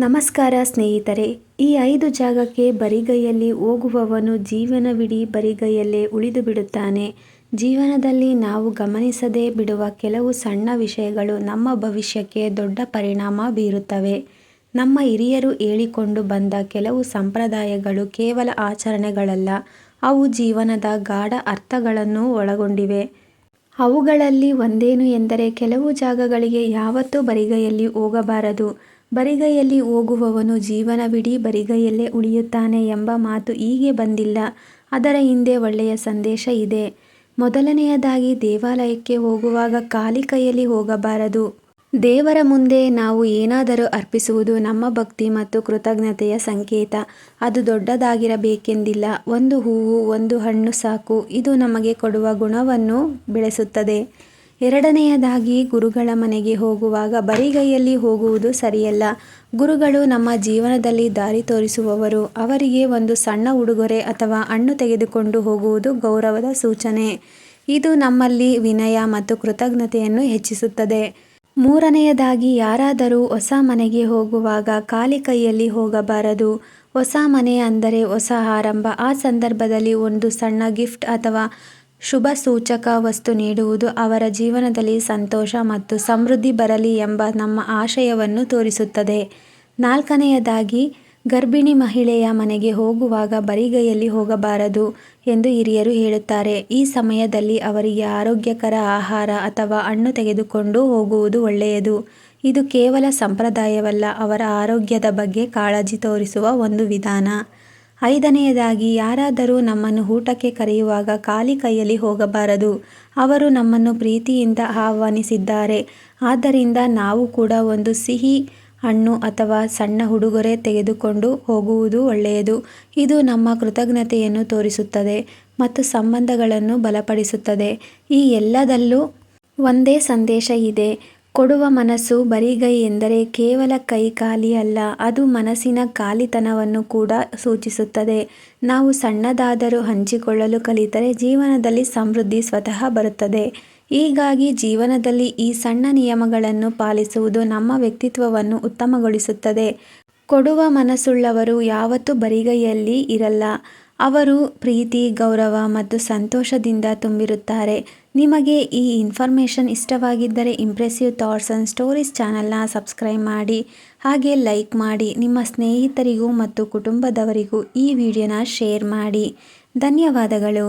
ನಮಸ್ಕಾರ ಸ್ನೇಹಿತರೆ. ಈ 5 ಜಾಗಕ್ಕೆ ಬರಿಗೈಯಲ್ಲಿ ಹೋಗುವವನು ಜೀವನವಿಡೀ ಬರಿಗೈಯಲ್ಲೇ ಉಳಿದು ಬಿಡುತ್ತಾನೆ. ಜೀವನದಲ್ಲಿ ನಾವು ಗಮನಿಸದೇ ಬಿಡುವ ಕೆಲವು ಸಣ್ಣ ವಿಷಯಗಳು ನಮ್ಮ ಭವಿಷ್ಯಕ್ಕೆ ದೊಡ್ಡ ಪರಿಣಾಮ ಬೀರುತ್ತವೆ. ನಮ್ಮ ಹಿರಿಯರು ಹೇಳಿಕೊಂಡು ಬಂದ ಕೆಲವು ಸಂಪ್ರದಾಯಗಳು ಕೇವಲ ಆಚರಣೆಗಳಲ್ಲ, ಅವು ಜೀವನದ ಗಾಢ ಅರ್ಥಗಳನ್ನು ಒಳಗೊಂಡಿವೆ. ಅವುಗಳಲ್ಲಿ ಒಂದೇನು ಎಂದರೆ ಕೆಲವು ಜಾಗಗಳಿಗೆ ಯಾವತ್ತೂ ಬರಿಗೈಯಲ್ಲಿ ಹೋಗಬಾರದು. ಬರಿಗೈಯಲ್ಲಿ ಹೋಗುವವನು ಜೀವನವಿಡೀ ಬರಿಗೈಯಲ್ಲೇ ಉಳಿಯುತ್ತಾನೆ ಎಂಬ ಮಾತು ಹೀಗೆ ಬಂದಿಲ್ಲ. ಅದರ ಹಿಂದೆ ಒಳ್ಳೆಯ ಸಂದೇಶ ಇದೆ. ಮೊದಲನೆಯದಾಗಿ, ದೇವಾಲಯಕ್ಕೆ ಹೋಗುವಾಗ ಖಾಲಿ ಕೈಯಲ್ಲಿ ಹೋಗಬಾರದು. ದೇವರ ಮುಂದೆ ನಾವು ಏನಾದರೂ ಅರ್ಪಿಸುವುದು ನಮ್ಮ ಭಕ್ತಿ ಮತ್ತು ಕೃತಜ್ಞತೆಯ ಸಂಕೇತ. ಅದು ದೊಡ್ಡದಾಗಿರಬೇಕೆಂದಿಲ್ಲ. ಒಂದು ಹೂವು, ಒಂದು ಹಣ್ಣು ಸಾಕು. ಇದು ನಮಗೆ ಕೊಡುವ ಗುಣವನ್ನು ಬೆಳೆಸುತ್ತದೆ. ಎರಡನೆಯದಾಗಿ, ಗುರುಗಳ ಮನೆಗೆ ಹೋಗುವಾಗ ಬರಿಗೈಯಲ್ಲಿ ಹೋಗುವುದು ಸರಿಯಲ್ಲ. ಗುರುಗಳು ನಮ್ಮ ಜೀವನದಲ್ಲಿ ದಾರಿ ತೋರಿಸುವವರು. ಅವರಿಗೆ ಒಂದು ಸಣ್ಣ ಉಡುಗೊರೆ ಅಥವಾ ಹಣ್ಣು ತೆಗೆದುಕೊಂಡು ಹೋಗುವುದು ಗೌರವದ ಸೂಚನೆ. ಇದು ನಮ್ಮಲ್ಲಿ ವಿನಯ ಮತ್ತು ಕೃತಜ್ಞತೆಯನ್ನು ಹೆಚ್ಚಿಸುತ್ತದೆ. ಮೂರನೆಯದಾಗಿ, ಯಾರಾದರೂ ಹೊಸ ಮನೆಗೆ ಹೋಗುವಾಗ ಖಾಲಿ ಕೈಯಲ್ಲಿ ಹೋಗಬಾರದು. ಹೊಸ ಮನೆ ಅಂದರೆ ಹೊಸ ಆರಂಭ. ಆ ಸಂದರ್ಭದಲ್ಲಿ ಒಂದು ಸಣ್ಣ ಗಿಫ್ಟ್ ಅಥವಾ ಶುಭ ಸೂಚಕ ವಸ್ತು ನೀಡುವುದು ಅವರ ಜೀವನದಲ್ಲಿ ಸಂತೋಷ ಮತ್ತು ಸಮೃದ್ಧಿ ಬರಲಿ ಎಂಬ ನಮ್ಮ ಆಶಯವನ್ನು ತೋರಿಸುತ್ತದೆ. ನಾಲ್ಕನೆಯದಾಗಿ, ಗರ್ಭಿಣಿ ಮಹಿಳೆಯ ಮನೆಗೆ ಹೋಗುವಾಗ ಬರಿಗೈಯಲ್ಲಿ ಹೋಗಬಾರದು ಎಂದು ಹಿರಿಯರು ಹೇಳುತ್ತಾರೆ. ಈ ಸಮಯದಲ್ಲಿ ಅವರಿಗೆ ಆರೋಗ್ಯಕರ ಆಹಾರ ಅಥವಾ ಹಣ್ಣು ತೆಗೆದುಕೊಂಡು ಹೋಗುವುದು ಒಳ್ಳೆಯದು. ಇದು ಕೇವಲ ಸಂಪ್ರದಾಯವಲ್ಲ, ಅವರ ಆರೋಗ್ಯದ ಬಗ್ಗೆ ಕಾಳಜಿ ತೋರಿಸುವ ಒಂದು ವಿಧಾನ. ಐದನೆಯದಾಗಿ, ಯಾರಾದರೂ ನಮ್ಮನ್ನು ಊಟಕ್ಕೆ ಕರೆಯುವಾಗ ಖಾಲಿ ಕೈಯಲ್ಲಿ ಹೋಗಬಾರದು. ಅವರು ನಮ್ಮನ್ನು ಪ್ರೀತಿಯಿಂದ ಆಹ್ವಾನಿಸಿದ್ದಾರೆ. ಆದ್ದರಿಂದ ನಾವು ಕೂಡ ಒಂದು ಸಿಹಿ ಹಣ್ಣು ಅಥವಾ ಸಣ್ಣ ಉಡುಗೊರೆ ತೆಗೆದುಕೊಂಡು ಹೋಗುವುದು ಒಳ್ಳೆಯದು. ಇದು ನಮ್ಮ ಕೃತಜ್ಞತೆಯನ್ನು ತೋರಿಸುತ್ತದೆ ಮತ್ತು ಸಂಬಂಧಗಳನ್ನು ಬಲಪಡಿಸುತ್ತದೆ. ಈ ಎಲ್ಲದಲ್ಲೂ ಒಂದೇ ಸಂದೇಶ ಇದೆ. ಕೊಡುವ ಮನಸ್ಸು. ಬರಿಗೈ ಎಂದರೆ ಕೇವಲ ಕೈ ಖಾಲಿ ಅಲ್ಲ, ಅದು ಮನಸ್ಸಿನ ಖಾಲಿತನವನ್ನು ಕೂಡ ಸೂಚಿಸುತ್ತದೆ. ನಾವು ಸಣ್ಣದಾದರೂ ಹಂಚಿಕೊಳ್ಳಲು ಕಲಿತರೆ ಜೀವನದಲ್ಲಿ ಸಮೃದ್ಧಿ ಸ್ವತಃ ಬರುತ್ತದೆ. ಹೀಗಾಗಿ ಜೀವನದಲ್ಲಿ ಈ ಸಣ್ಣ ನಿಯಮಗಳನ್ನು ಪಾಲಿಸುವುದು ನಮ್ಮ ವ್ಯಕ್ತಿತ್ವವನ್ನು ಉತ್ತಮಗೊಳಿಸುತ್ತದೆ. ಕೊಡುವ ಮನಸ್ಸುಳ್ಳವರು ಯಾವತ್ತೂ ಬರಿಗೈಯಲ್ಲಿ ಇರಲ್ಲ. ಅವರು ಪ್ರೀತಿ, ಗೌರವ ಮತ್ತು ಸಂತೋಷದಿಂದ ತುಂಬಿರುತ್ತಾರೆ. ನಿಮಗೆ ಈ ಇನ್ಫಾರ್ಮೇಷನ್ ಇಷ್ಟವಾಗಿದ್ದರೆ ಇಂಪ್ರೆಸಿವ್ ಥಾಟ್ಸ್ ಆ್ಯಂಡ್ ಸ್ಟೋರೀಸ್ ಚಾನಲ್ನ ಸಬ್ಸ್ಕ್ರೈಬ್ ಮಾಡಿ, ಹಾಗೆ ಲೈಕ್ ಮಾಡಿ. ನಿಮ್ಮ ಸ್ನೇಹಿತರಿಗೂ ಮತ್ತು ಕುಟುಂಬದವರಿಗೂ ಈ ವಿಡಿಯೋನ ಶೇರ್ ಮಾಡಿ. ಧನ್ಯವಾದಗಳು.